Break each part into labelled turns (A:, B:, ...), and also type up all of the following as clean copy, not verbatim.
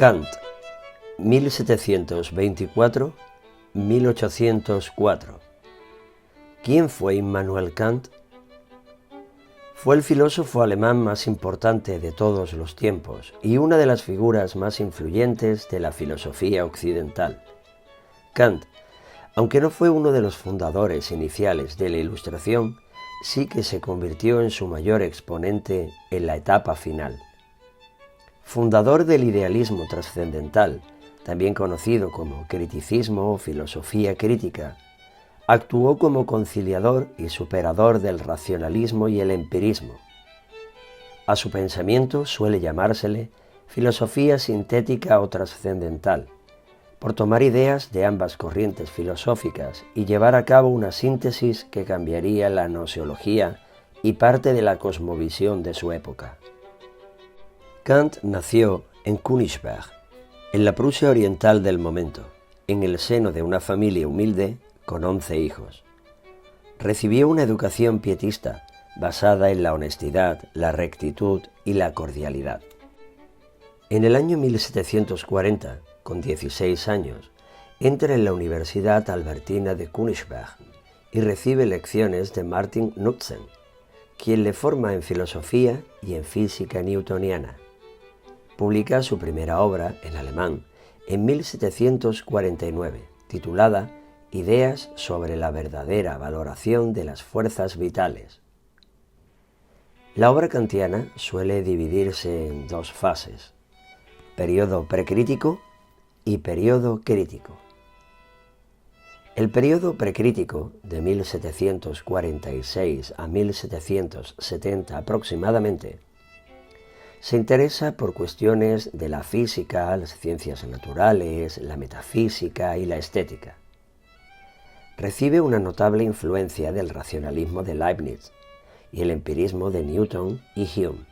A: Kant, 1724-1804. ¿Quién fue Immanuel Kant? Fue el filósofo alemán más importante de todos los tiempos y una de las figuras más influyentes de la filosofía occidental. Kant, aunque no fue uno de los fundadores iniciales de la Ilustración, sí que se convirtió en su mayor exponente en la etapa final. Fundador del idealismo trascendental, también conocido como criticismo o filosofía crítica, actuó como conciliador y superador del racionalismo y el empirismo. A su pensamiento suele llamársele filosofía sintética o trascendental, por tomar ideas de ambas corrientes filosóficas y llevar a cabo una síntesis que cambiaría la gnoseología y parte de la cosmovisión de su época. Kant nació en Königsberg, en la Prusia oriental del momento, en el seno de una familia humilde con 11 hijos. Recibió una educación pietista basada en la honestidad, la rectitud y la cordialidad. En el año 1740, con 16 años, entra en la Universidad Albertina de Königsberg y recibe lecciones de Martin Nutzen, quien le forma en filosofía y en física newtoniana. Publica su primera obra, en alemán, en 1749, titulada Ideas sobre la verdadera valoración de las fuerzas vitales. La obra kantiana suele dividirse en dos fases: periodo precrítico y periodo crítico. El periodo precrítico, de 1746 a 1770 aproximadamente, se interesa por cuestiones de la física, las ciencias naturales, la metafísica y la estética. Recibe una notable influencia del racionalismo de Leibniz y el empirismo de Newton y Hume.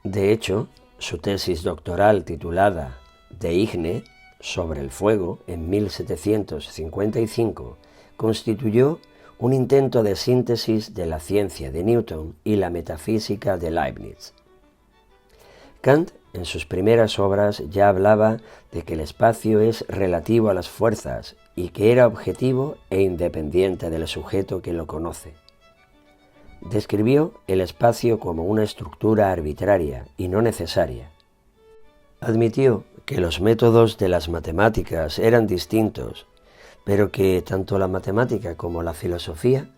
A: De hecho, su tesis doctoral titulada De Igne, sobre el fuego, en 1755, constituyó un intento de síntesis de la ciencia de Newton y la metafísica de Leibniz. Kant, en sus primeras obras, ya hablaba de que el espacio es relativo a las fuerzas y que era objetivo e independiente del sujeto que lo conoce. Describió el espacio como una estructura arbitraria y no necesaria. Admitió que los métodos de las matemáticas eran distintos, pero que tanto la matemática como la filosofía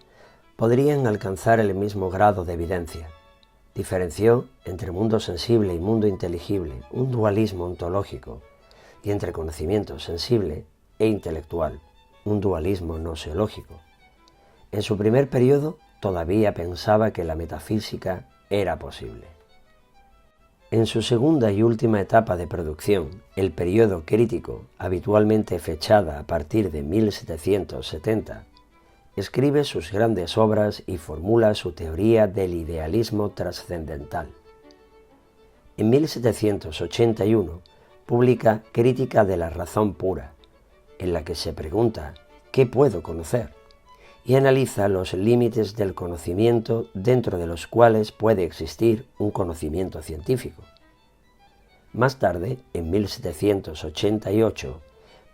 A: podrían alcanzar el mismo grado de evidencia. Diferenció entre mundo sensible y mundo inteligible, un dualismo ontológico, y entre conocimiento sensible e intelectual, un dualismo gnoseológico. En su primer periodo todavía pensaba que la metafísica era posible. En su segunda y última etapa de producción, el periodo crítico, habitualmente fechada a partir de 1770, escribe sus grandes obras y formula su teoría del idealismo trascendental. En 1781 publica Crítica de la razón pura, en la que se pregunta ¿qué puedo conocer? Y analiza los límites del conocimiento dentro de los cuales puede existir un conocimiento científico. Más tarde, en 1788,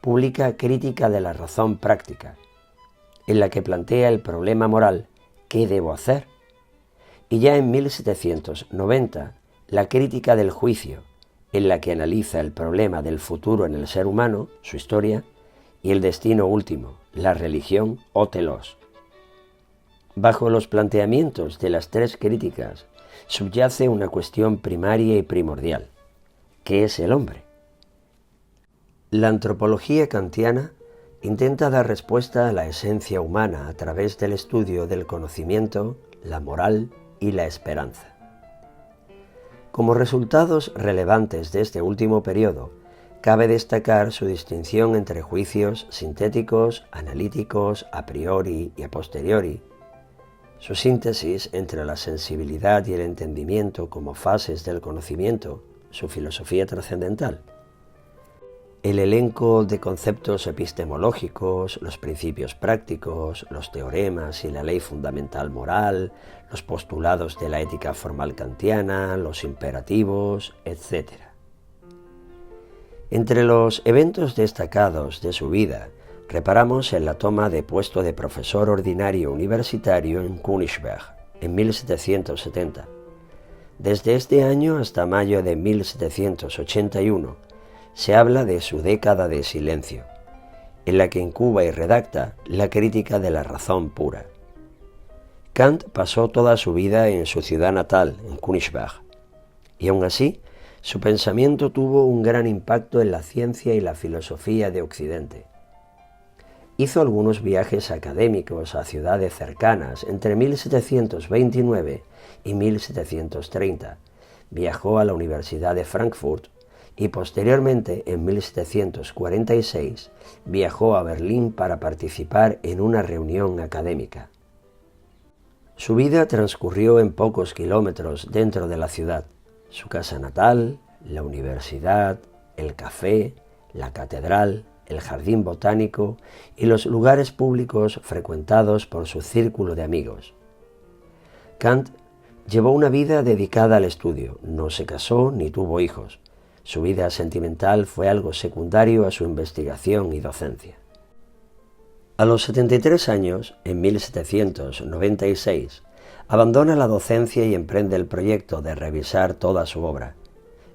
A: publica Crítica de la razón práctica, en la que plantea el problema moral ¿qué debo hacer? Y ya en 1790, la Crítica del juicio, en la que analiza el problema del futuro en el ser humano, su historia, y el destino último, la religión o telos. Bajo los planteamientos de las tres críticas subyace una cuestión primaria y primordial: ¿qué es el hombre? La antropología kantiana intenta dar respuesta a la esencia humana a través del estudio del conocimiento, la moral y la esperanza. Como resultados relevantes de este último periodo, cabe destacar su distinción entre juicios sintéticos, analíticos, a priori y a posteriori, su síntesis entre la sensibilidad y el entendimiento como fases del conocimiento, su filosofía trascendental, el elenco de conceptos epistemológicos, los principios prácticos, los teoremas y la ley fundamental moral, los postulados de la ética formal kantiana, los imperativos, etc. Entre los eventos destacados de su vida, reparamos en la toma de puesto de profesor ordinario universitario en Königsberg, en 1770. Desde este año hasta mayo de 1781, se habla de su década de silencio, en la que incuba y redacta la crítica de la razón pura. Kant pasó toda su vida en su ciudad natal, en Königsberg, y aun así, su pensamiento tuvo un gran impacto en la ciencia y la filosofía de Occidente. Hizo algunos viajes académicos a ciudades cercanas entre 1729 y 1730. Viajó a la Universidad de Frankfurt y posteriormente, en 1746, viajó a Berlín para participar en una reunión académica. Su vida transcurrió en pocos kilómetros dentro de la ciudad. Su casa natal, la universidad, el café, la catedral, el jardín botánico y los lugares públicos frecuentados por su círculo de amigos. Kant llevó una vida dedicada al estudio, no se casó ni tuvo hijos. Su vida sentimental fue algo secundario a su investigación y docencia. A los 73 años, en 1796, abandona la docencia y emprende el proyecto de revisar toda su obra,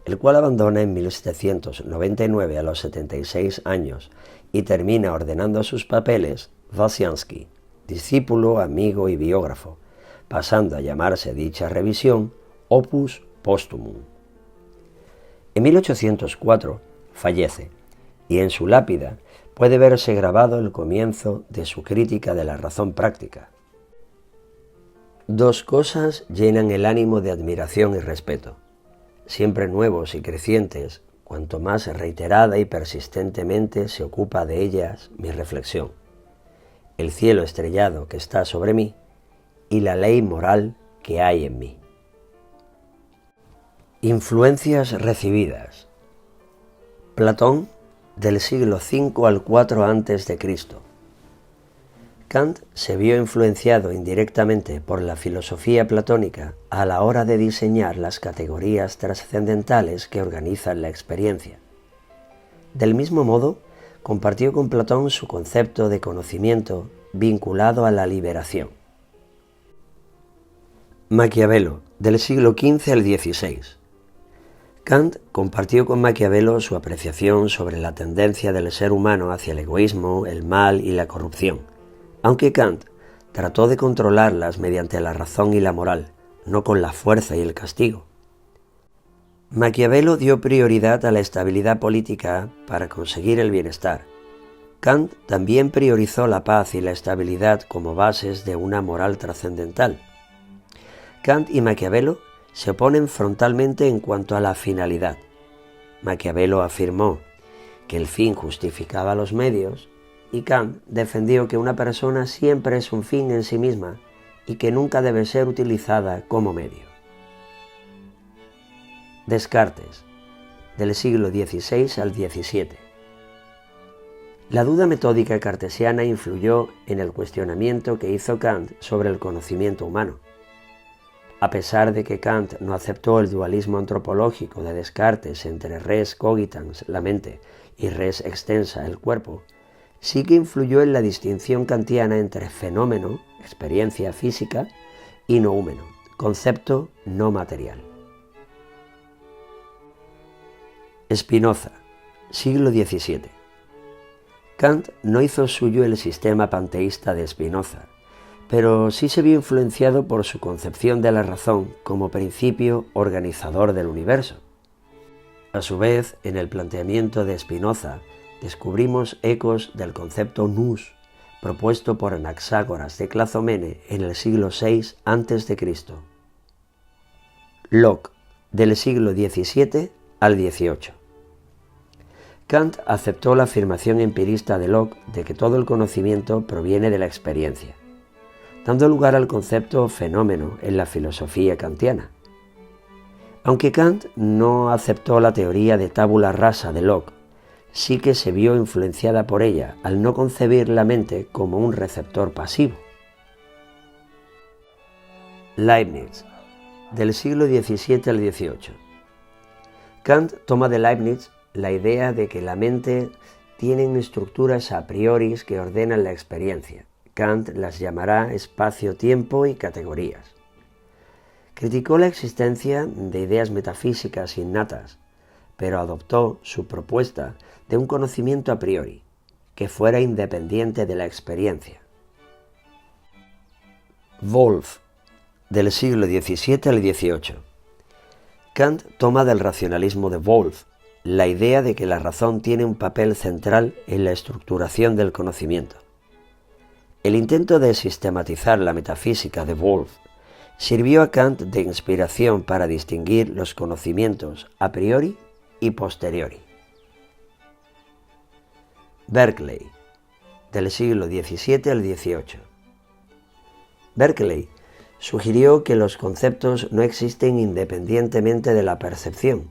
A: el cual abandona en 1799 a los 76 años y termina ordenando sus papeles Wasianski, discípulo, amigo y biógrafo, pasando a llamarse dicha revisión Opus Posthumum. En 1804 fallece y en su lápida puede verse grabado el comienzo de su crítica de la razón práctica. Dos cosas llenan el ánimo de admiración y respeto, siempre nuevos y crecientes, cuanto más reiterada y persistentemente se ocupa de ellas mi reflexión: el cielo estrellado que está sobre mí y la ley moral que hay en mí. Influencias recibidas. Platón, del siglo V al IV a.C. Kant se vio influenciado indirectamente por la filosofía platónica a la hora de diseñar las categorías trascendentales que organizan la experiencia. Del mismo modo, compartió con Platón su concepto de conocimiento vinculado a la liberación. Maquiavelo, del siglo XV al XVI. Kant compartió con Maquiavelo su apreciación sobre la tendencia del ser humano hacia el egoísmo, el mal y la corrupción, aunque Kant trató de controlarlas mediante la razón y la moral, no con la fuerza y el castigo. Maquiavelo dio prioridad a la estabilidad política para conseguir el bienestar. Kant también priorizó la paz y la estabilidad como bases de una moral trascendental. Kant y Maquiavelo se oponen frontalmente en cuanto a la finalidad. Maquiavelo afirmó que el fin justificaba los medios, y Kant defendió que una persona siempre es un fin en sí misma y que nunca debe ser utilizada como medio. Descartes, del siglo XVI al XVII. La duda metódica cartesiana influyó en el cuestionamiento que hizo Kant sobre el conocimiento humano. A pesar de que Kant no aceptó el dualismo antropológico de Descartes entre res cogitans, la mente, y res extensa, el cuerpo, sí que influyó en la distinción kantiana entre fenómeno, experiencia física, y noúmeno, concepto no material. Spinoza, siglo XVII. Kant no hizo suyo el sistema panteísta de Spinoza, pero sí se vio influenciado por su concepción de la razón como principio organizador del universo. A su vez, en el planteamiento de Spinoza, descubrimos ecos del concepto nous, propuesto por Anaxágoras de Clazomene en el siglo VI a.C. Locke, del siglo XVII al XVIII. Kant aceptó la afirmación empirista de Locke de que todo el conocimiento proviene de la experiencia, dando lugar al concepto fenómeno en la filosofía kantiana. Aunque Kant no aceptó la teoría de tabula rasa de Locke, sí que se vio influenciada por ella al no concebir la mente como un receptor pasivo. Leibniz, del siglo XVII al XVIII. Kant toma de Leibniz la idea de que la mente tiene estructuras a priori que ordenan la experiencia. Kant las llamará espacio-tiempo y categorías. Criticó la existencia de ideas metafísicas innatas, pero adoptó su propuesta de un conocimiento a priori, que fuera independiente de la experiencia. Wolff, del siglo XVII al XVIII. Kant toma del racionalismo de Wolff la idea de que la razón tiene un papel central en la estructuración del conocimiento. El intento de sistematizar la metafísica de Wolff sirvió a Kant de inspiración para distinguir los conocimientos a priori y posteriori. Berkeley, del siglo XVII al XVIII. Berkeley sugirió que los conceptos no existen independientemente de la percepción,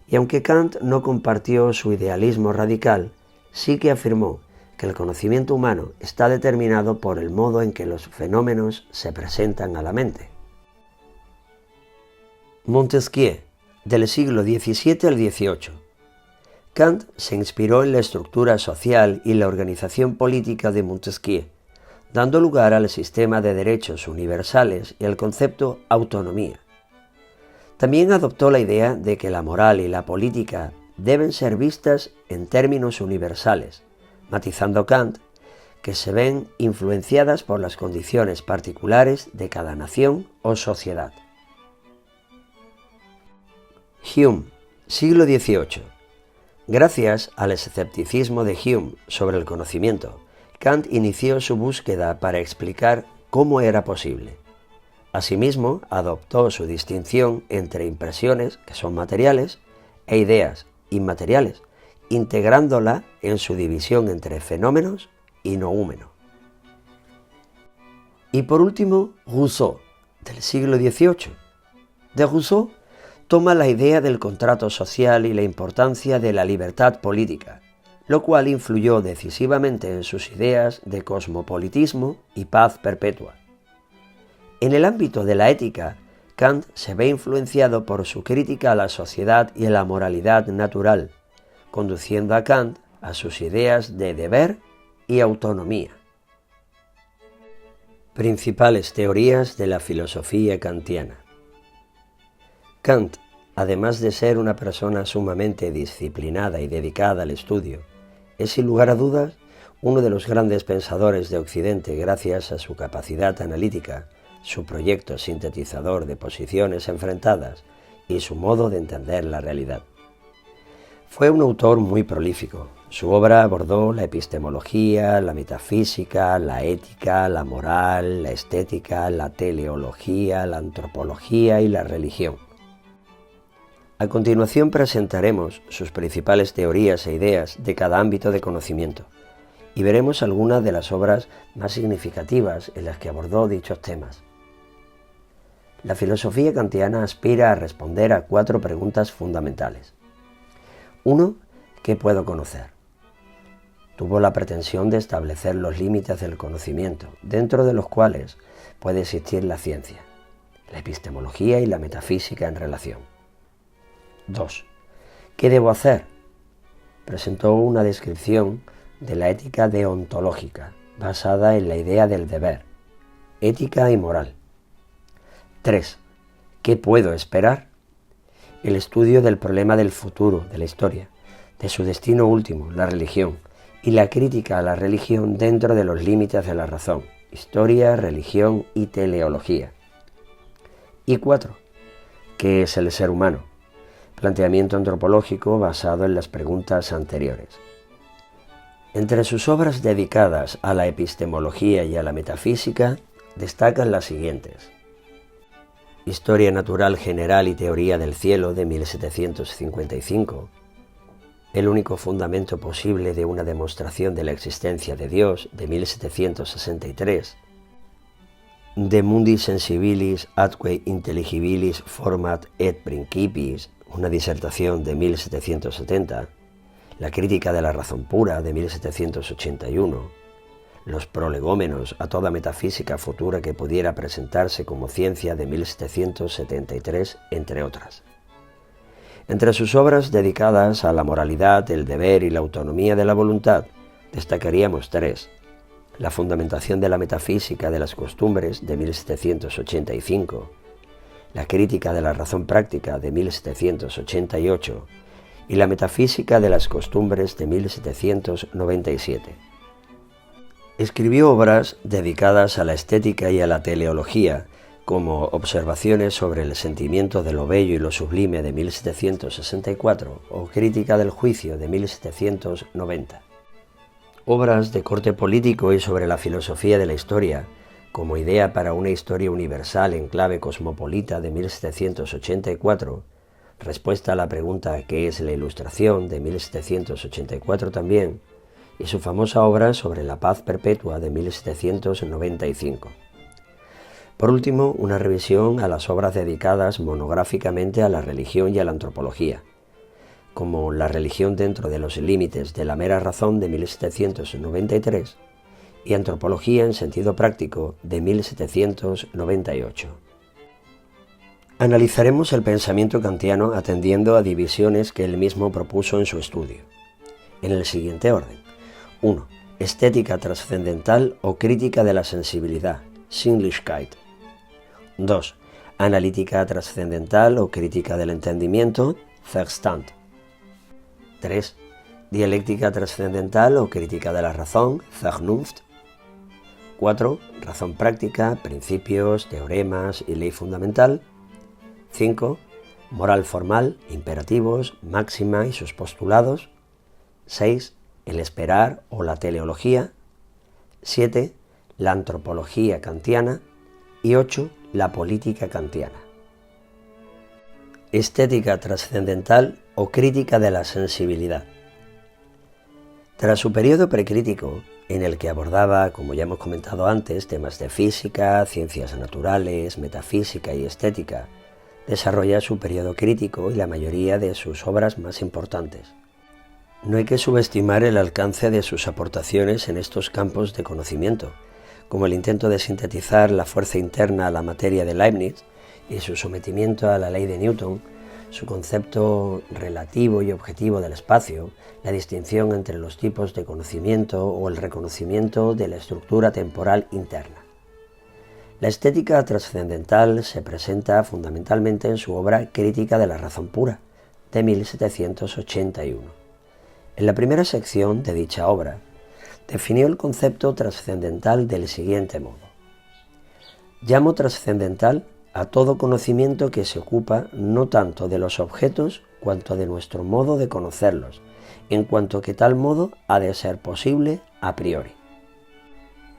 A: y aunque Kant no compartió su idealismo radical, sí que afirmó que el conocimiento humano está determinado por el modo en que los fenómenos se presentan a la mente. Montesquieu, del siglo XVII al XVIII. Kant se inspiró en la estructura social y la organización política de Montesquieu, dando lugar al sistema de derechos universales y al concepto autonomía. También adoptó la idea de que la moral y la política deben ser vistas en términos universales, matizando Kant que se ven influenciadas por las condiciones particulares de cada nación o sociedad. Hume, siglo XVIII. Gracias al escepticismo de Hume sobre el conocimiento, Kant inició su búsqueda para explicar cómo era posible. Asimismo, adoptó su distinción entre impresiones, que son materiales, e ideas, inmateriales, integrándola en su división entre fenómenos y noúmeno. Y por último, Rousseau, del siglo XVIII. De Rousseau toma la idea del contrato social y la importancia de la libertad política, lo cual influyó decisivamente en sus ideas de cosmopolitismo y paz perpetua. En el ámbito de la ética, Kant se ve influenciado por su crítica a la sociedad y a la moralidad natural, conduciendo a Kant a sus ideas de deber y autonomía. Principales teorías de la filosofía kantiana. Kant, además de ser una persona sumamente disciplinada y dedicada al estudio, es sin lugar a dudas uno de los grandes pensadores de Occidente gracias a su capacidad analítica, su proyecto sintetizador de posiciones enfrentadas y su modo de entender la realidad. Fue un autor muy prolífico. Su obra abordó la epistemología, la metafísica, la ética, la moral, la estética, la teleología, la antropología y la religión. A continuación presentaremos sus principales teorías e ideas de cada ámbito de conocimiento y veremos algunas de las obras más significativas en las que abordó dichos temas. La filosofía kantiana aspira a responder a 4 preguntas fundamentales. 1. ¿Qué puedo conocer? Tuvo la pretensión de establecer los límites del conocimiento, dentro de los cuales puede existir la ciencia, la epistemología y la metafísica en relación. 2. ¿Qué debo hacer? Presentó una descripción de la ética deontológica, basada en la idea del deber, ética y moral. 3. ¿Qué puedo esperar? El estudio del problema del futuro, de la historia, de su destino último, la religión, y la crítica a la religión dentro de los límites de la razón, historia, religión y teleología. Y 4. ¿Qué es el ser humano? Planteamiento antropológico basado en las preguntas anteriores. Entre sus obras dedicadas a la epistemología y a la metafísica, destacan las siguientes: Historia natural general y teoría del cielo, de 1755, El único fundamento posible de una demostración de la existencia de Dios, de 1763, De mundi sensibilis atque intelligibilis format et principiis, una disertación de 1770, La crítica de la razón pura, de 1781, Los prolegómenos a toda metafísica futura que pudiera presentarse como ciencia, de 1773, entre otras. Entre sus obras dedicadas a la moralidad, el deber y la autonomía de la voluntad, destacaríamos tres: La fundamentación de la metafísica de las costumbres, de 1785, La crítica de la razón práctica, de 1788, y La metafísica de las costumbres, de 1797. Escribió obras dedicadas a la estética y a la teleología, como Observaciones sobre el sentimiento de lo bello y lo sublime, de 1764, o Crítica del juicio, de 1790. Obras de corte político y sobre la filosofía de la historia, como Idea para una historia universal en clave cosmopolita, de 1784, Respuesta a la pregunta ¿qué es la Ilustración?, de 1784 también, y su famosa obra sobre la paz perpetua, de 1795. Por último, una revisión a las obras dedicadas monográficamente a la religión y a la antropología, como La religión dentro de los límites de la mera razón, de 1793, y Antropología en sentido práctico, de 1798. Analizaremos el pensamiento kantiano atendiendo a divisiones que él mismo propuso en su estudio, en el siguiente orden. 1. Estética trascendental o crítica de la sensibilidad, Sinnlichkeit. 2. Analítica trascendental o crítica del entendimiento, Verstand. 3. Dialéctica trascendental o crítica de la razón, Vernunft. 4. Razón práctica, principios, teoremas y ley fundamental. 5. Moral formal, imperativos, máxima y sus postulados. 6. El esperar o la teleología. 7. La antropología kantiana. Y 8. La política kantiana. Estética trascendental o crítica de la sensibilidad. Tras su periodo precrítico, en el que abordaba, como ya hemos comentado antes, temas de física, ciencias naturales, metafísica y estética, desarrolla su periodo crítico y la mayoría de sus obras más importantes. No hay que subestimar el alcance de sus aportaciones en estos campos de conocimiento, como el intento de sintetizar la fuerza interna a la materia de Leibniz y su sometimiento a la ley de Newton, su concepto relativo y objetivo del espacio, la distinción entre los tipos de conocimiento o el reconocimiento de la estructura temporal interna. La estética trascendental se presenta fundamentalmente en su obra Crítica de la razón pura, de 1781. En la primera sección de dicha obra, definió el concepto trascendental del siguiente modo: llamo trascendental a todo conocimiento que se ocupa no tanto de los objetos cuanto de nuestro modo de conocerlos, en cuanto que tal modo ha de ser posible a priori.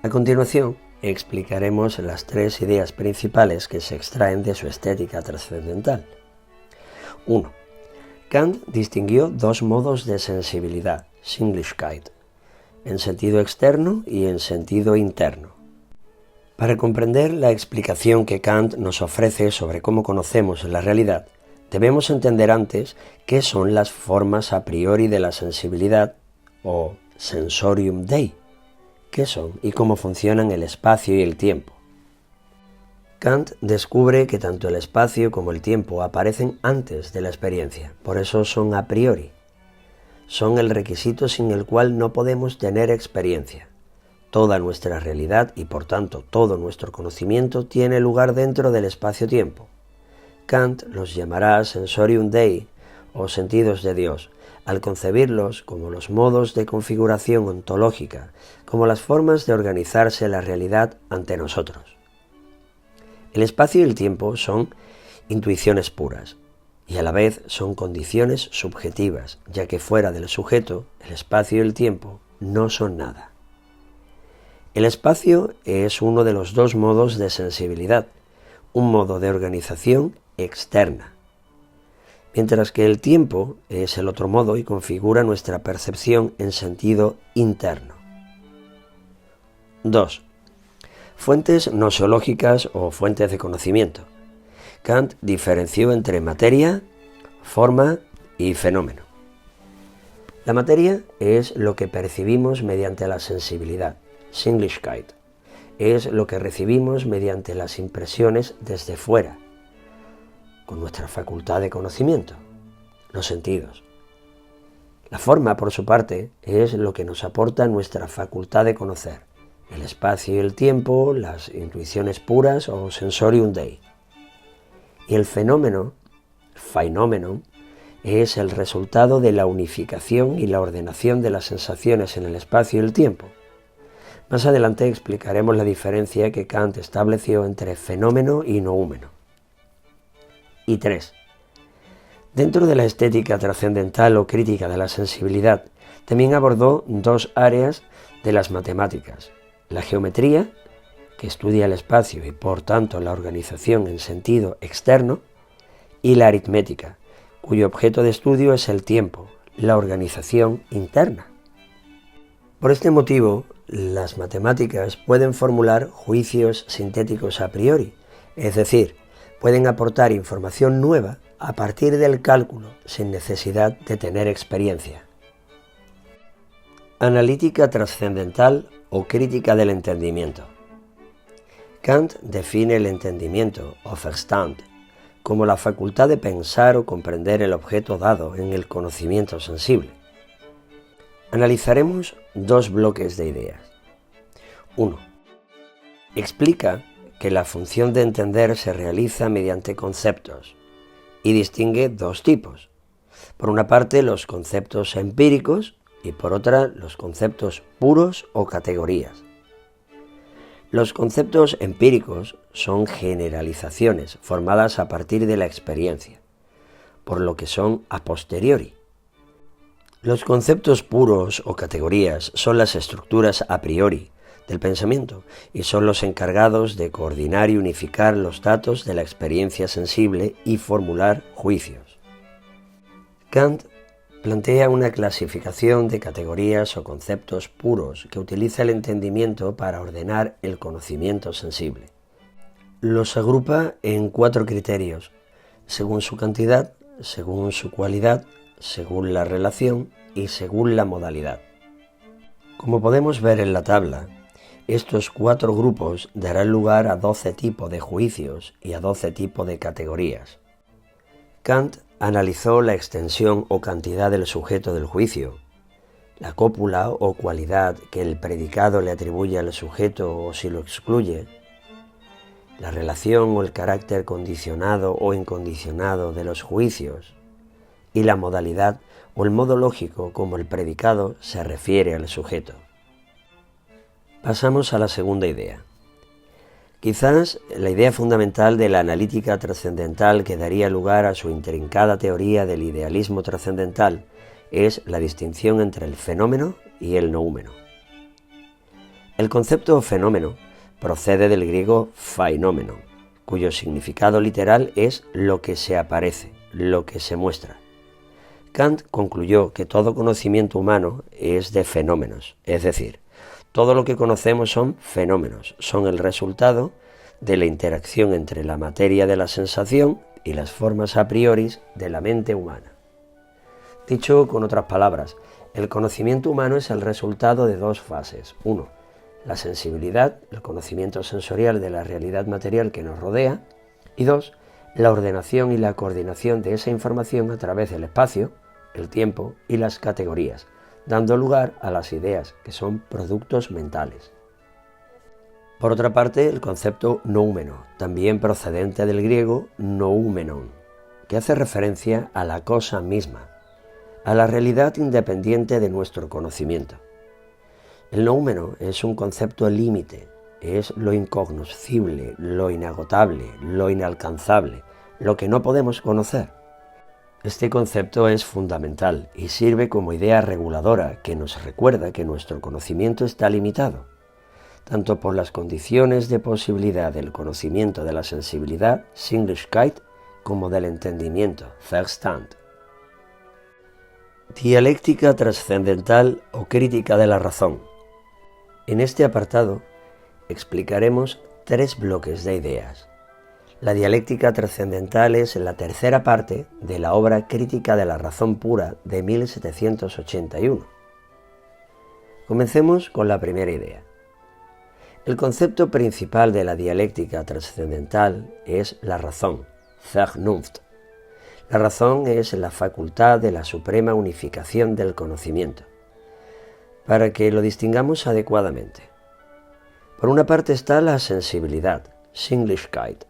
A: A continuación, explicaremos las tres ideas principales que se extraen de su estética trascendental. 1. Kant distinguió dos modos de sensibilidad, Sinnlichkeit, en sentido externo y en sentido interno. Para comprender la explicación que Kant nos ofrece sobre cómo conocemos la realidad, debemos entender antes qué son las formas a priori de la sensibilidad, o sensorium dei, qué son y cómo funcionan el espacio y el tiempo. Kant descubre que tanto el espacio como el tiempo aparecen antes de la experiencia, por eso son a priori. Son el requisito sin el cual no podemos tener experiencia. Toda nuestra realidad y por tanto todo nuestro conocimiento tiene lugar dentro del espacio-tiempo. Kant los llamará sensorium dei o sentidos de Dios, al concebirlos como los modos de configuración ontológica, como las formas de organizarse la realidad ante nosotros. El espacio y el tiempo son intuiciones puras y a la vez son condiciones subjetivas, ya que fuera del sujeto, el espacio y el tiempo no son nada. El espacio es uno de los dos modos de sensibilidad, un modo de organización externa, mientras que el tiempo es el otro modo y configura nuestra percepción en sentido interno. 2. Fuentes gnoseológicas o fuentes de conocimiento. Kant diferenció entre materia, forma y fenómeno. La materia es lo que percibimos mediante la sensibilidad, Sinnlichkeit, es lo que recibimos mediante las impresiones desde fuera, con nuestra facultad de conocimiento. los sentidos. La forma, por su parte, es lo que nos aporta nuestra facultad de conocer, el espacio y el tiempo, las intuiciones puras o sensorium dei. Y el fenómeno, phenomenon, es el resultado de la unificación y la ordenación de las sensaciones en el espacio y el tiempo. Más adelante explicaremos la diferencia que Kant estableció entre fenómeno y noúmeno. Y 3. Dentro de la estética trascendental o crítica de la sensibilidad, también abordó dos áreas de las matemáticas: la geometría, que estudia el espacio y por tanto la organización en sentido externo, y la aritmética, cuyo objeto de estudio es el tiempo, la organización interna. Por este motivo, las matemáticas pueden formular juicios sintéticos a priori, es decir, pueden aportar información nueva a partir del cálculo sin necesidad de tener experiencia. Analítica trascendental o crítica del entendimiento. Kant define el entendimiento, o Verstand, como la facultad de pensar o comprender el objeto dado en el conocimiento sensible. Analizaremos dos bloques de ideas. 1. Explica que la función de entender se realiza mediante conceptos y distingue dos tipos. Por una parte, los conceptos empíricos y por otra, los conceptos puros o categorías. Los conceptos empíricos son generalizaciones formadas a partir de la experiencia, por lo que son a posteriori. Los conceptos puros o categorías son las estructuras a priori del pensamiento y son los encargados de coordinar y unificar los datos de la experiencia sensible y formular juicios. Kant plantea una clasificación de categorías o conceptos puros que utiliza el entendimiento para ordenar el conocimiento sensible. Los agrupa en 4 criterios, según su cantidad, según su cualidad, según la relación y según la modalidad. Como podemos ver en la tabla, estos 4 grupos darán lugar a 12 tipos de juicios y a 12 tipos de categorías. Kant analizó la extensión o cantidad del sujeto del juicio, la cópula o cualidad que el predicado le atribuye al sujeto o si lo excluye, la relación o el carácter condicionado o incondicionado de los juicios y la modalidad o el modo lógico como el predicado se refiere al sujeto. Pasamos a la segunda idea. Quizás la idea fundamental de la analítica trascendental que daría lugar a su intrincada teoría del idealismo trascendental es la distinción entre el fenómeno y el noúmeno. El concepto fenómeno procede del griego phainomeno, cuyo significado literal es lo que se aparece, lo que se muestra. Kant concluyó que todo conocimiento humano es de fenómenos, es decir, todo lo que conocemos son fenómenos, son el resultado de la interacción entre la materia de la sensación y las formas a priori de la mente humana. Dicho con otras palabras, el conocimiento humano es el resultado de 2 fases. 1. La sensibilidad, el conocimiento sensorial de la realidad material que nos rodea. Y 2. La ordenación y la coordinación de esa información a través del espacio, el tiempo y las categorías, dando lugar a las ideas, que son productos mentales. Por otra parte, el concepto noúmeno, también procedente del griego noúmenon, que hace referencia a la cosa misma, a la realidad independiente de nuestro conocimiento. El noúmeno es un concepto límite, es lo incognoscible, lo inagotable, lo inalcanzable, lo que no podemos conocer. Este concepto es fundamental y sirve como idea reguladora que nos recuerda que nuestro conocimiento está limitado, tanto por las condiciones de posibilidad del conocimiento de la sensibilidad, Sinnlichkeit, como del entendimiento, Verstand. Dialéctica trascendental o crítica de la razón. En este apartado explicaremos 3 bloques de ideas. La dialéctica trascendental es la tercera parte de la obra Crítica de la razón pura de 1781. Comencemos con la primera idea. El concepto principal de la dialéctica trascendental es la razón, Vernunft. La razón es la facultad de la suprema unificación del conocimiento. Para que lo distingamos adecuadamente. Por una parte está la sensibilidad, Sinnlichkeit,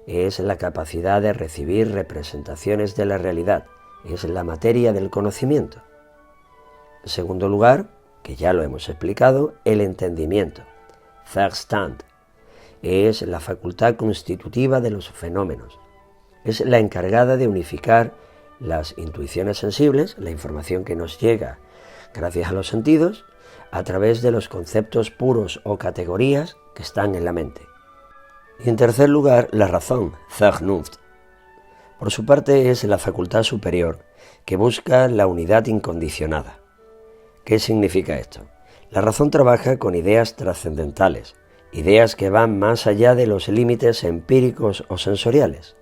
A: es la capacidad de recibir representaciones de la realidad, es la materia del conocimiento. En segundo lugar, que ya lo hemos explicado, el entendimiento, Verstand, es la facultad constitutiva de los fenómenos. Es la encargada de unificar las intuiciones sensibles, la información que nos llega gracias a los sentidos, a través de los conceptos puros o categorías que están en la mente. Y en tercer lugar, la razón, Vernunft. Por su parte es la facultad superior que busca la unidad incondicionada. ¿Qué significa esto? La razón trabaja con ideas trascendentales, ideas que van más allá de los límites empíricos o sensoriales.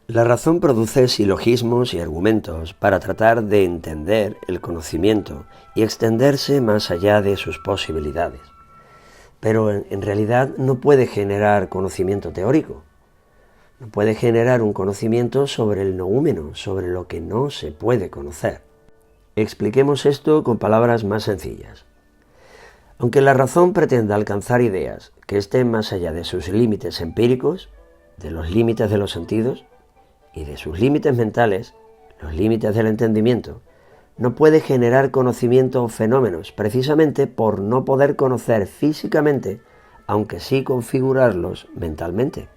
A: La razón produce silogismos y argumentos para tratar de entender el conocimiento y extenderse más allá de sus posibilidades. Pero en realidad no puede generar conocimiento teórico. No puede generar un conocimiento sobre el noúmeno, sobre lo que no se puede conocer. Expliquemos esto con palabras más sencillas. Aunque la razón pretenda alcanzar ideas que estén más allá de sus límites empíricos, de los límites de los sentidos, y de sus límites mentales, los límites del entendimiento, no puede generar conocimiento o fenómenos precisamente por no poder conocer físicamente, aunque sí configurarlos mentalmente.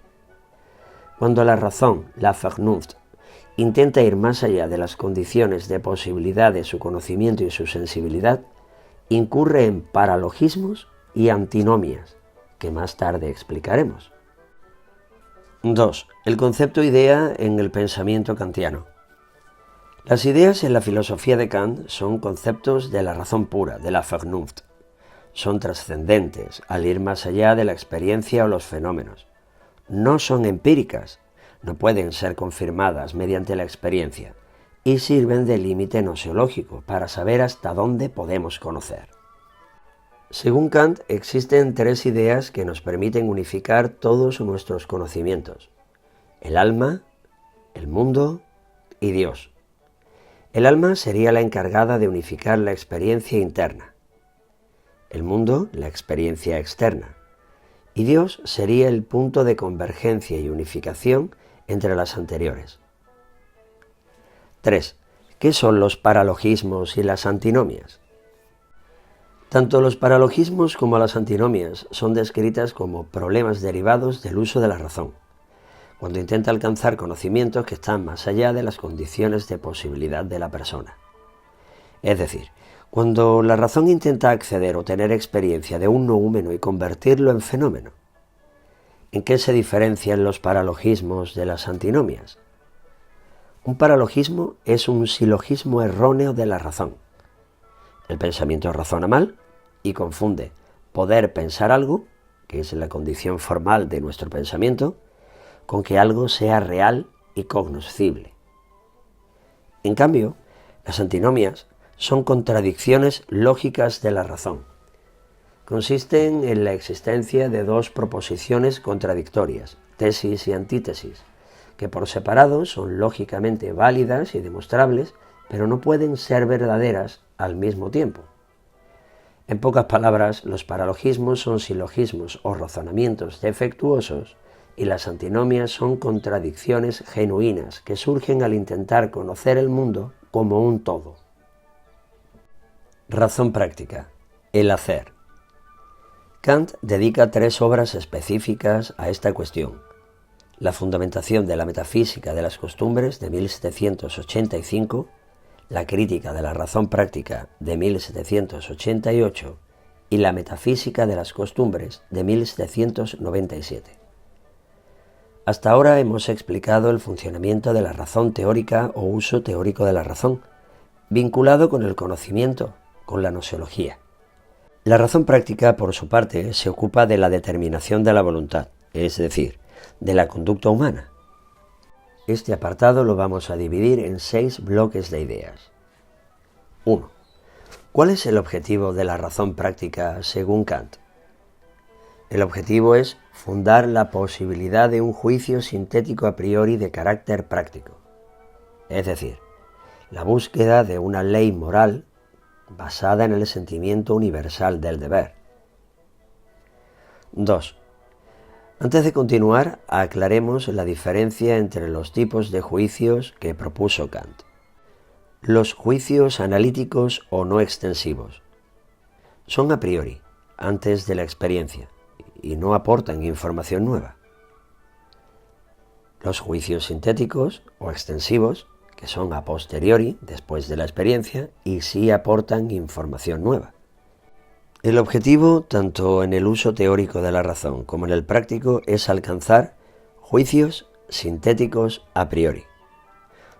A: Cuando la razón, la Vernunft, intenta ir más allá de las condiciones de posibilidad de su conocimiento y su sensibilidad, incurre en paralogismos y antinomias, que más tarde explicaremos. 2. El concepto idea en el pensamiento kantiano. Las ideas en la filosofía de Kant son conceptos de la razón pura, de la Vernunft. Son trascendentes al ir más allá de la experiencia o los fenómenos. No son empíricas, no pueden ser confirmadas mediante la experiencia y sirven de límite nosiológico para saber hasta dónde podemos conocer. Según Kant, existen tres ideas que nos permiten unificar todos nuestros conocimientos: el alma, el mundo y Dios. El alma sería la encargada de unificar la experiencia interna, el mundo la experiencia externa, y Dios sería el punto de convergencia y unificación entre las anteriores. 3. ¿Qué son los paralogismos y las antinomias? Tanto los paralogismos como las antinomias son descritas como problemas derivados del uso de la razón, cuando intenta alcanzar conocimientos que están más allá de las condiciones de posibilidad de la persona. Es decir, cuando la razón intenta acceder o tener experiencia de un noúmeno y convertirlo en fenómeno. ¿En qué se diferencian los paralogismos de las antinomias? Un paralogismo es un silogismo erróneo de la razón. El pensamiento razona mal y confunde poder pensar algo, que es la condición formal de nuestro pensamiento, con que algo sea real y cognoscible. En cambio, las antinomias son contradicciones lógicas de la razón. Consisten en la existencia de dos proposiciones contradictorias, tesis y antítesis, que por separado son lógicamente válidas y demostrables, pero no pueden ser verdaderas al mismo tiempo. En pocas palabras, los paralogismos son silogismos o razonamientos defectuosos y las antinomias son contradicciones genuinas que surgen al intentar conocer el mundo como un todo. Razón práctica. El hacer. Kant dedica 3 obras específicas a esta cuestión: la fundamentación de la metafísica de las costumbres de 1785, la crítica de la razón práctica de 1788 y la metafísica de las costumbres de 1797. Hasta ahora hemos explicado el funcionamiento de la razón teórica o uso teórico de la razón, vinculado con el conocimiento, con la nosiología. La razón práctica, por su parte, se ocupa de la determinación de la voluntad, es decir, de la conducta humana. Este apartado lo vamos a dividir en 6 bloques de ideas. 1. ¿Cuál es el objetivo de la razón práctica según Kant? El objetivo es fundar la posibilidad de un juicio sintético a priori de carácter práctico. es decir, la búsqueda de una ley moral basada en el sentimiento universal del deber. 2. Antes de continuar, aclaremos la diferencia entre los tipos de juicios que propuso Kant. Los juicios analíticos o no extensivos son a priori, antes de la experiencia, y no aportan información nueva. Los juicios sintéticos o extensivos, que son a posteriori, después de la experiencia, y sí aportan información nueva. El objetivo, tanto en el uso teórico de la razón como en el práctico, es alcanzar juicios sintéticos a priori.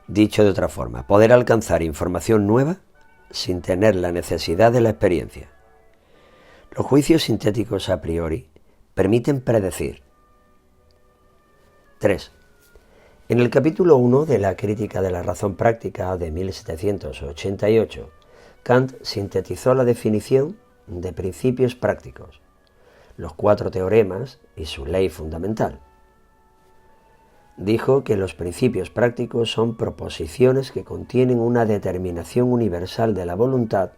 A: Dicho de otra forma, poder alcanzar información nueva sin tener la necesidad de la experiencia. Los juicios sintéticos a priori permiten predecir. 3. En el capítulo 1 de la Crítica de la Razón Práctica de 1788, Kant sintetizó la definición de principios prácticos, los 4 teoremas y su ley fundamental. Dijo que los principios prácticos son proposiciones que contienen una determinación universal de la voluntad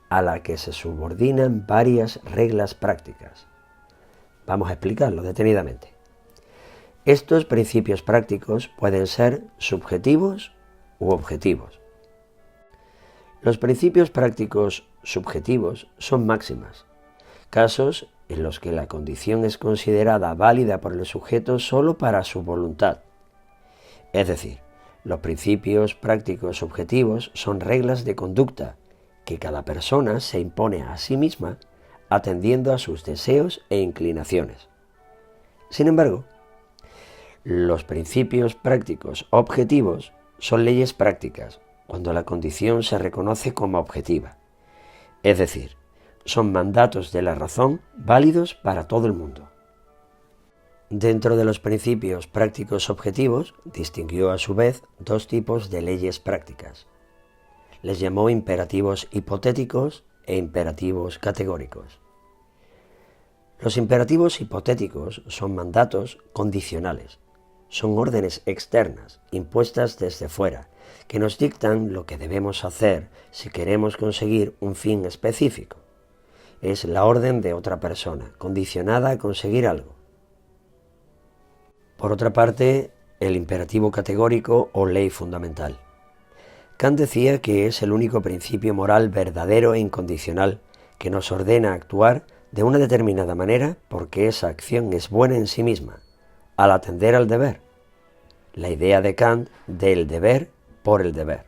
A: a la que se subordinan varias reglas prácticas. Vamos a explicarlo detenidamente. Estos principios prácticos pueden ser subjetivos u objetivos. Los principios prácticos subjetivos son máximas, casos en los que la condición es considerada válida por el sujeto solo para su voluntad. Es decir, los principios prácticos subjetivos son reglas de conducta que cada persona se impone a sí misma atendiendo a sus deseos e inclinaciones. Sin embargo, los principios prácticos objetivos son leyes prácticas cuando la condición se reconoce como objetiva, es decir, son mandatos de la razón válidos para todo el mundo. Dentro de los principios prácticos objetivos, distinguió a su vez 2 tipos de leyes prácticas. Les llamó imperativos hipotéticos e imperativos categóricos. Los imperativos hipotéticos son mandatos condicionales, son órdenes externas, impuestas desde fuera, que nos dictan lo que debemos hacer si queremos conseguir un fin específico. Es la orden de otra persona, condicionada a conseguir algo. Por otra parte, el imperativo categórico o ley fundamental. Kant decía que es el único principio moral verdadero e incondicional que nos ordena actuar de una determinada manera porque esa acción es buena en sí misma, al atender al deber. La idea de Kant del deber por el deber.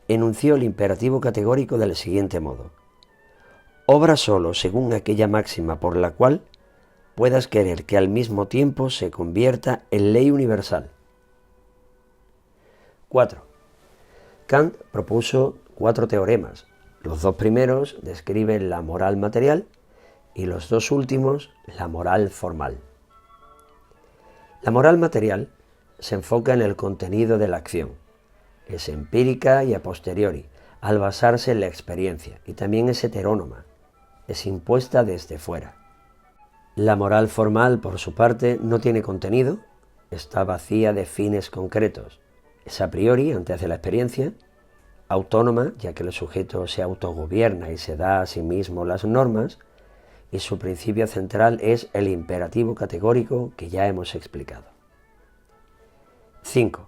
A: Enunció el imperativo categórico del siguiente modo: obra solo según aquella máxima por la cual puedas querer que al mismo tiempo se convierta en ley universal. 4. Kant propuso 4 teoremas. Los 2 primeros describen la moral material y los 2 últimos la moral formal. La moral material se enfoca en el contenido de la acción. Es empírica y a posteriori, al basarse en la experiencia, y también es heterónoma, es impuesta desde fuera. La moral formal, por su parte, no tiene contenido, está vacía de fines concretos, es a priori, antes de la experiencia, autónoma, ya que el sujeto se autogobierna y se da a sí mismo las normas, y su principio central es el imperativo categórico que ya hemos explicado. 5.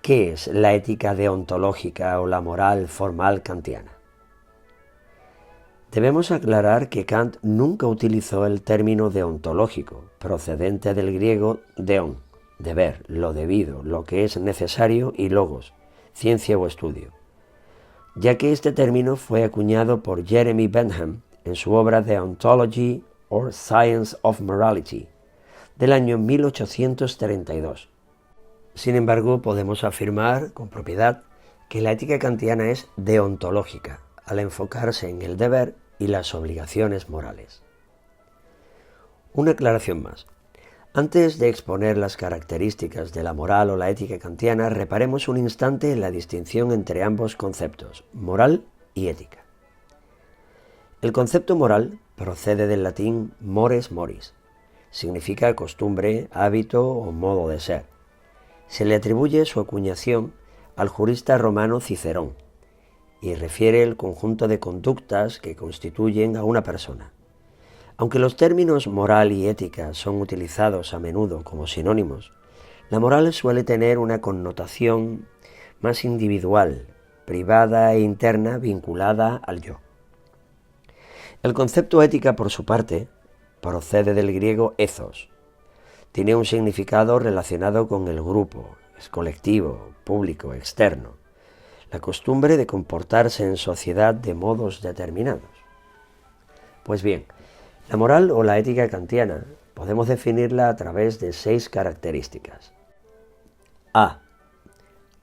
A: ¿Qué es la ética deontológica o la moral formal kantiana? Debemos aclarar que Kant nunca utilizó el término deontológico, procedente del griego deon, deber, lo debido, lo que es necesario, y logos, ciencia o estudio, ya que este término fue acuñado por Jeremy Bentham en su obra The Ontology or Science of Morality, del año 1832. Sin embargo, podemos afirmar con propiedad que la ética kantiana es deontológica, al enfocarse en el deber y las obligaciones morales. Una aclaración más. Antes de exponer las características de la moral o la ética kantiana, reparemos un instante en la distinción entre ambos conceptos, moral y ética. El concepto moral procede del latín mores moris, significa costumbre, hábito o modo de ser. Se le atribuye su acuñación al jurista romano Cicerón y refiere el conjunto de conductas que constituyen a una persona. Aunque los términos moral y ética son utilizados a menudo como sinónimos, la moral suele tener una connotación más individual, privada e interna vinculada al yo. El concepto ética, por su parte, procede del griego ethos. Tiene un significado relacionado con el grupo, es colectivo, público, externo, la costumbre de comportarse en sociedad de modos determinados. Pues bien, la moral o la ética kantiana podemos definirla a través de 6 características. A.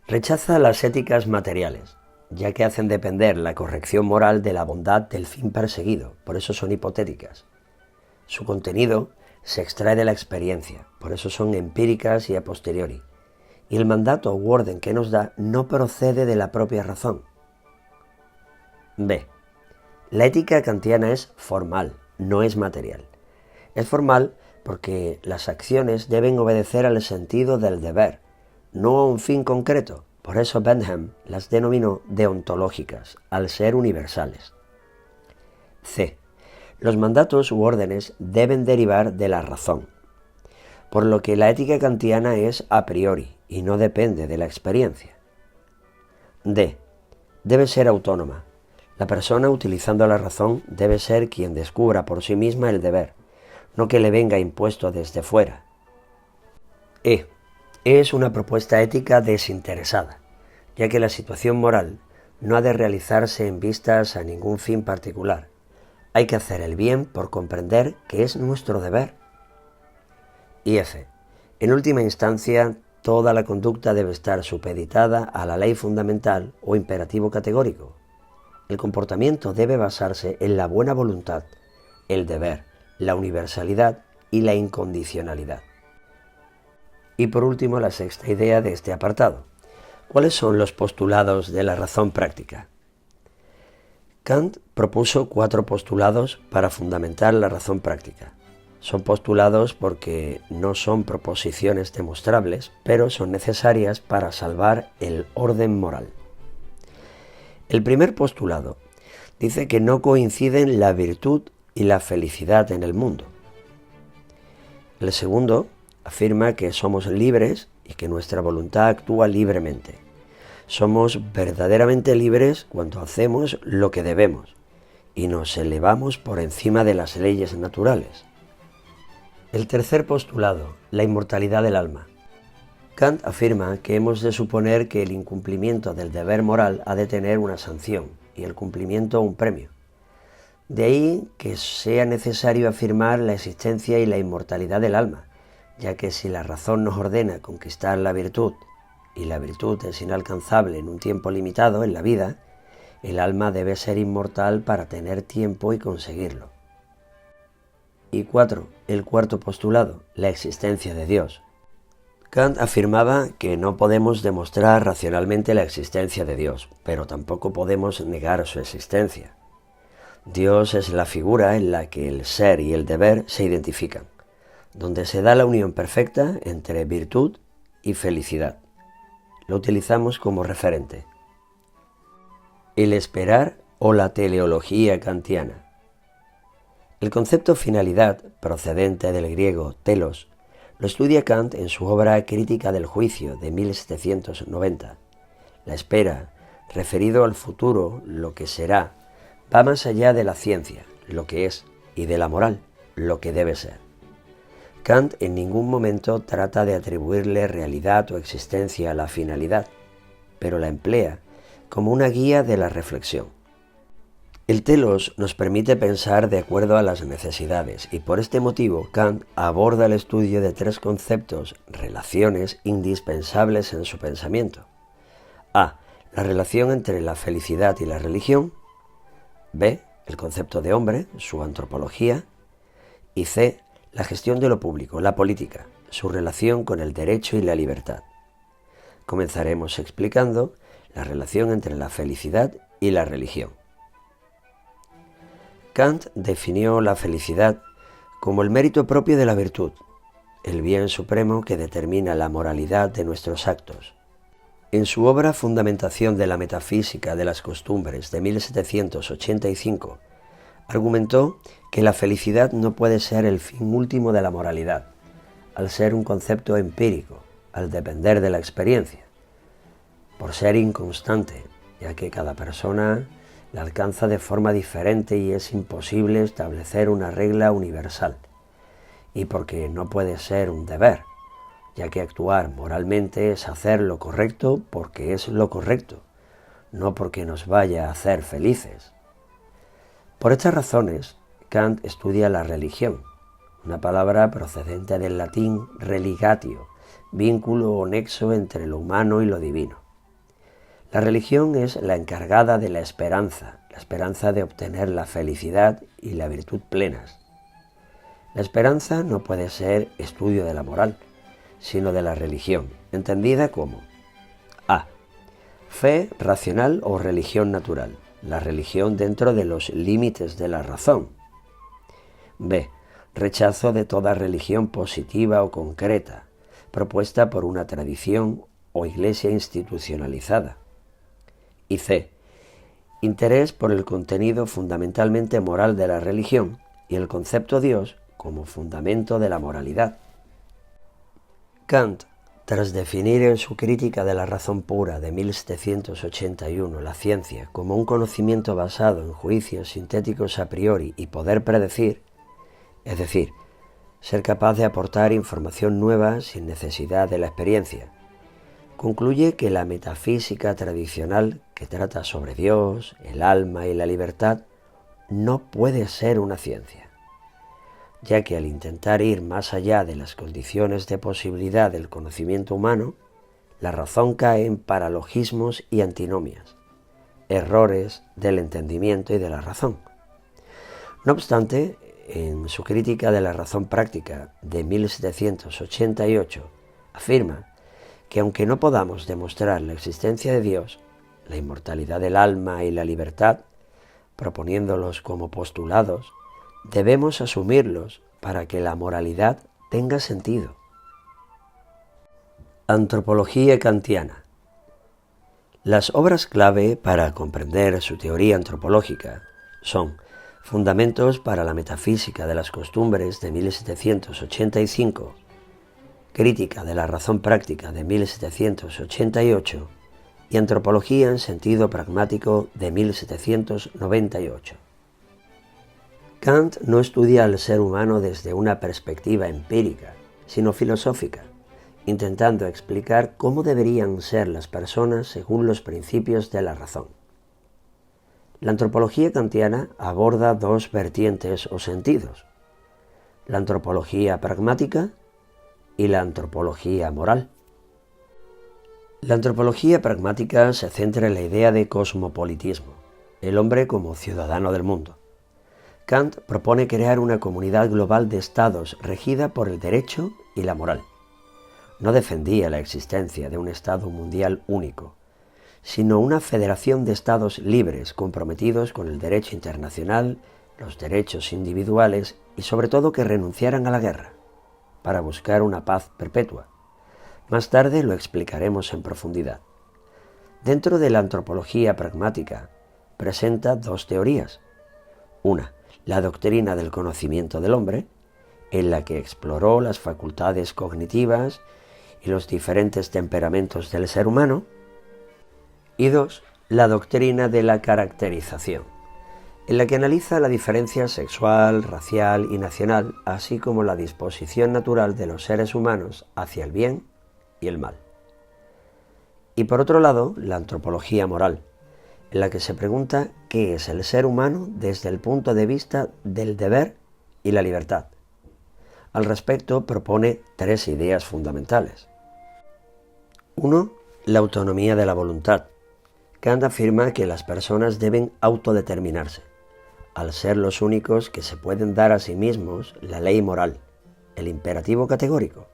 A: Rechaza las éticas materiales, ya que hacen depender la corrección moral de la bondad del fin perseguido, por eso son hipotéticas. Su contenido se extrae de la experiencia, por eso son empíricas y a posteriori. Y el mandato u orden que nos da no procede de la propia razón. B. La ética kantiana es formal, no es material. Es formal porque las acciones deben obedecer al sentido del deber, no a un fin concreto. Por eso Bentham las denominó deontológicas, al ser universales. C. Los mandatos u órdenes deben derivar de la razón, por lo que la ética kantiana es a priori y no depende de la experiencia. D. Debe ser autónoma. La persona utilizando la razón debe ser quien descubra por sí misma el deber, no que le venga impuesto desde fuera. E. Es una propuesta ética desinteresada, ya que la situación moral no ha de realizarse en vistas a ningún fin particular. Hay que hacer el bien por comprender que es nuestro deber. Y F. En última instancia, toda la conducta debe estar supeditada a la ley fundamental o imperativo categórico. El comportamiento debe basarse en la buena voluntad, el deber, la universalidad y la incondicionalidad. Y por último, la 6ª idea de este apartado. ¿Cuáles son los postulados de la razón práctica? Kant propuso 4 postulados para fundamentar la razón práctica. Son postulados porque no son proposiciones demostrables, pero son necesarias para salvar el orden moral. El primer postulado dice que no coinciden la virtud y la felicidad en el mundo. El segundo afirma que somos libres y que nuestra voluntad actúa libremente. Somos verdaderamente libres cuando hacemos lo que debemos y nos elevamos por encima de las leyes naturales. El tercer postulado, la inmortalidad del alma. Kant afirma que hemos de suponer que el incumplimiento del deber moral ha de tener una sanción y el cumplimiento un premio. De ahí que sea necesario afirmar la existencia y la inmortalidad del alma, ya que si la razón nos ordena conquistar la virtud, y la virtud es inalcanzable en un tiempo limitado en la vida, el alma debe ser inmortal para tener tiempo y conseguirlo. Y 4. El cuarto postulado, la existencia de Dios. Kant afirmaba que no podemos demostrar racionalmente la existencia de Dios, pero tampoco podemos negar su existencia. Dios es la figura en la que el ser y el deber se identifican, donde se da la unión perfecta entre virtud y felicidad. Lo utilizamos como referente. El esperar o la teleología kantiana. El concepto finalidad, procedente del griego telos, lo estudia Kant en su obra Crítica del Juicio de 1790. La espera, referido al futuro, lo que será, va más allá de la ciencia, lo que es, y de la moral, lo que debe ser. Kant en ningún momento trata de atribuirle realidad o existencia a la finalidad, pero la emplea como una guía de la reflexión. El telos nos permite pensar de acuerdo a las necesidades y por este motivo Kant aborda el estudio de 3 conceptos, relaciones indispensables en su pensamiento. A. La relación entre la felicidad y la religión. B. El concepto de hombre, su antropología. Y C. La gestión de lo público, la política, su relación con el derecho y la libertad. Comenzaremos explicando la relación entre la felicidad y la religión. Kant definió la felicidad como el mérito propio de la virtud, el bien supremo que determina la moralidad de nuestros actos. En su obra Fundamentación de la metafísica de las costumbres de 1785, argumentó que la felicidad no puede ser el fin último de la moralidad, al ser un concepto empírico, al depender de la experiencia, por ser inconstante, ya que cada persona la alcanza de forma diferente y es imposible establecer una regla universal, y porque no puede ser un deber, ya que actuar moralmente es hacer lo correcto porque es lo correcto, no porque nos vaya a hacer felices. Por estas razones, Kant estudia la religión, una palabra procedente del latín religatio, vínculo o nexo entre lo humano y lo divino. La religión es la encargada de la esperanza de obtener la felicidad y la virtud plenas. La esperanza no puede ser estudio de la moral, sino de la religión, entendida como a. Fe racional o religión natural, la religión dentro de los límites de la razón. b. Rechazo de toda religión positiva o concreta, propuesta por una tradición o iglesia institucionalizada. Y c. Interés por el contenido fundamentalmente moral de la religión y el concepto Dios como fundamento de la moralidad. Kant, tras definir en su crítica de la razón pura de 1781 la ciencia como un conocimiento basado en juicios sintéticos a priori y poder predecir, es decir, ser capaz de aportar información nueva sin necesidad de la experiencia, concluye que la metafísica tradicional que trata sobre Dios, el alma y la libertad no puede ser una ciencia, ya que al intentar ir más allá de las condiciones de posibilidad del conocimiento humano, la razón cae en paralogismos y antinomias, errores del entendimiento y de la razón. No obstante, en su crítica de la razón práctica de 1788, afirma que aunque no podamos demostrar la existencia de Dios, la inmortalidad del alma y la libertad, proponiéndolos como postulados, debemos asumirlos para que la moralidad tenga sentido. Antropología kantiana. Las obras clave para comprender su teoría antropológica son Fundamentos para la metafísica de las costumbres de 1785, Crítica de la razón práctica de 1788 y Antropología en sentido pragmático de 1798. Kant no estudia al ser humano desde una perspectiva empírica, sino filosófica, intentando explicar cómo deberían ser las personas según los principios de la razón. La antropología kantiana aborda dos vertientes o sentidos, la antropología pragmática y la antropología moral. La antropología pragmática se centra en la idea de cosmopolitismo, el hombre como ciudadano del mundo. Kant propone crear una comunidad global de estados regida por el derecho y la moral. No defendía la existencia de un estado mundial único, sino una federación de estados libres comprometidos con el derecho internacional, los derechos individuales y sobre todo que renunciaran a la guerra, para buscar una paz perpetua. Más tarde lo explicaremos en profundidad. Dentro de la antropología pragmática, presenta dos teorías. Una, la doctrina del conocimiento del hombre, en la que exploró las facultades cognitivas y los diferentes temperamentos del ser humano. Y dos, la doctrina de la caracterización, en la que analiza la diferencia sexual, racial y nacional, así como la disposición natural de los seres humanos hacia el bien y el mal. Y por otro lado, la antropología moral, en la que se pregunta qué es el ser humano desde el punto de vista del deber y la libertad. Al respecto propone tres ideas fundamentales. 1. La autonomía de la voluntad. Kant afirma que las personas deben autodeterminarse, al ser los únicos que se pueden dar a sí mismos la ley moral, el imperativo categórico,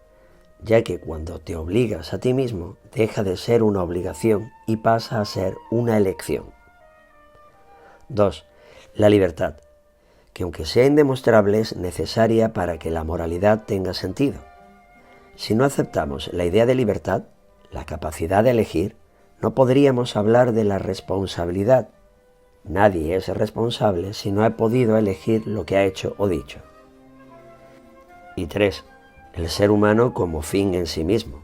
A: ya que cuando te obligas a ti mismo deja de ser una obligación y pasa a ser una elección. 2. La libertad, que aunque sea indemostrable es necesaria para que la moralidad tenga sentido. Si no aceptamos la idea de libertad, la capacidad de elegir, no podríamos hablar de la responsabilidad. Nadie es responsable si no ha podido elegir lo que ha hecho o dicho. Y 3. El ser humano como fin en sí mismo.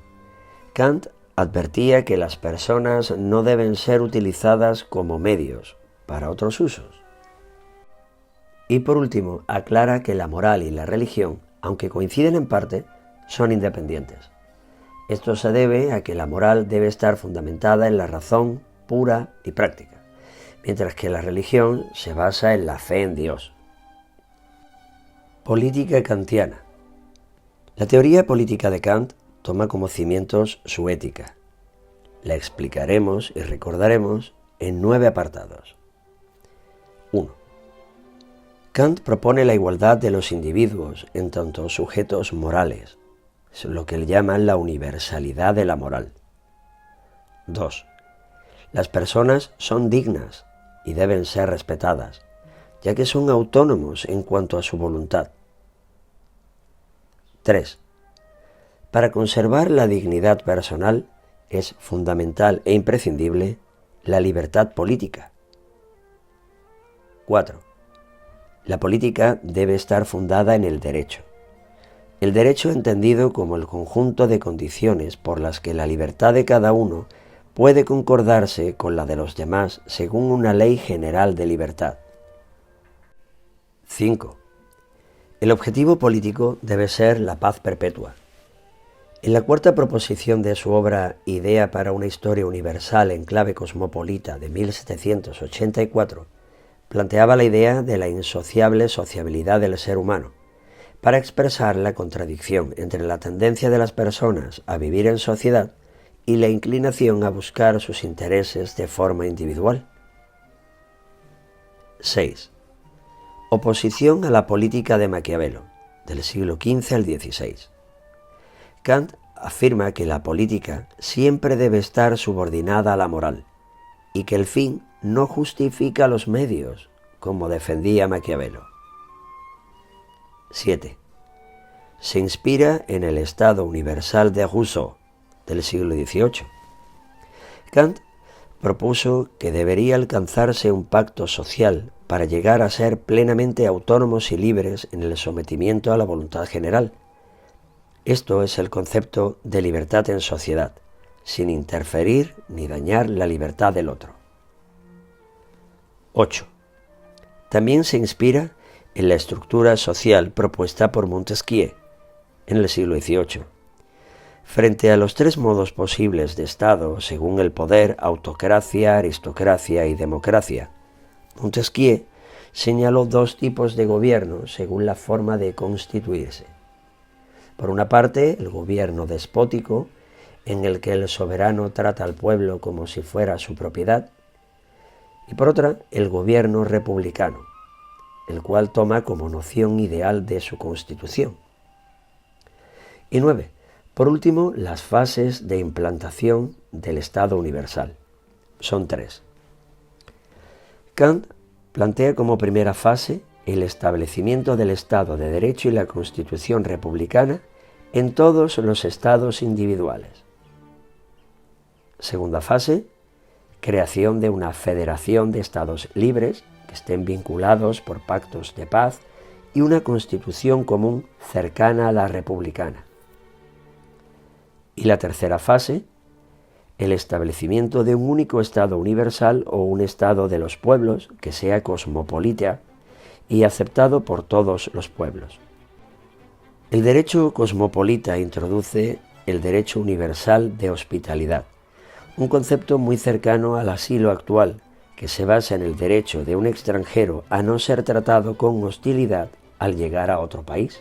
A: Kant advertía que las personas no deben ser utilizadas como medios para otros usos. Y por último, aclara que la moral y la religión, aunque coinciden en parte, son independientes. Esto se debe a que la moral debe estar fundamentada en la razón pura y práctica, mientras que la religión se basa en la fe en Dios. Política kantiana. La teoría política de Kant toma como cimientos su ética. La explicaremos y recordaremos en 9 apartados. 1. Kant propone la igualdad de los individuos en tanto sujetos morales, lo que él llama la universalidad de la moral. 2. Las personas son dignas y deben ser respetadas, ya que son autónomos en cuanto a su voluntad. 3. Para conservar la dignidad personal es fundamental e imprescindible la libertad política. 4. La política debe estar fundada en el derecho. El derecho entendido como el conjunto de condiciones por las que la libertad de cada uno puede concordarse con la de los demás según una ley general de libertad. 5. El objetivo político debe ser la paz perpetua. En la cuarta proposición de su obra Idea para una historia universal en clave cosmopolita de 1784, planteaba la idea de la insociable sociabilidad del ser humano, para expresar la contradicción entre la tendencia de las personas a vivir en sociedad y la inclinación a buscar sus intereses de forma individual. 6. Oposición a la política de Maquiavelo, del siglo XV al XVI. Kant afirma que la política siempre debe estar subordinada a la moral y que el fin no justifica los medios, como defendía Maquiavelo. 7. Se inspira en el Estado universal de Rousseau, del siglo XVIII. Kant propuso que debería alcanzarse un pacto social para llegar a ser plenamente autónomos y libres en el sometimiento a la voluntad general. Esto es el concepto de libertad en sociedad, sin interferir ni dañar la libertad del otro. 8. También se inspira en la estructura social propuesta por Montesquieu en el siglo XVIII. Frente a los 3 modos posibles de Estado según el poder, autocracia, aristocracia y democracia, Montesquieu señaló 2 tipos de gobierno según la forma de constituirse. Por una parte, el gobierno despótico, en el que el soberano trata al pueblo como si fuera su propiedad, y por otra, el gobierno republicano, el cual toma como noción ideal de su constitución. Y 9. Por último, las fases de implantación del Estado universal. Son 3. Kant plantea como primera fase el establecimiento del Estado de Derecho y la Constitución republicana en todos los estados individuales. Segunda fase, creación de una federación de estados libres que estén vinculados por pactos de paz y una constitución común cercana a la republicana. Y la tercera fase, el establecimiento de un único Estado universal o un Estado de los pueblos que sea cosmopolita y aceptado por todos los pueblos. El derecho cosmopolita introduce el derecho universal de hospitalidad, un concepto muy cercano al asilo actual, que se basa en el derecho de un extranjero a no ser tratado con hostilidad al llegar a otro país.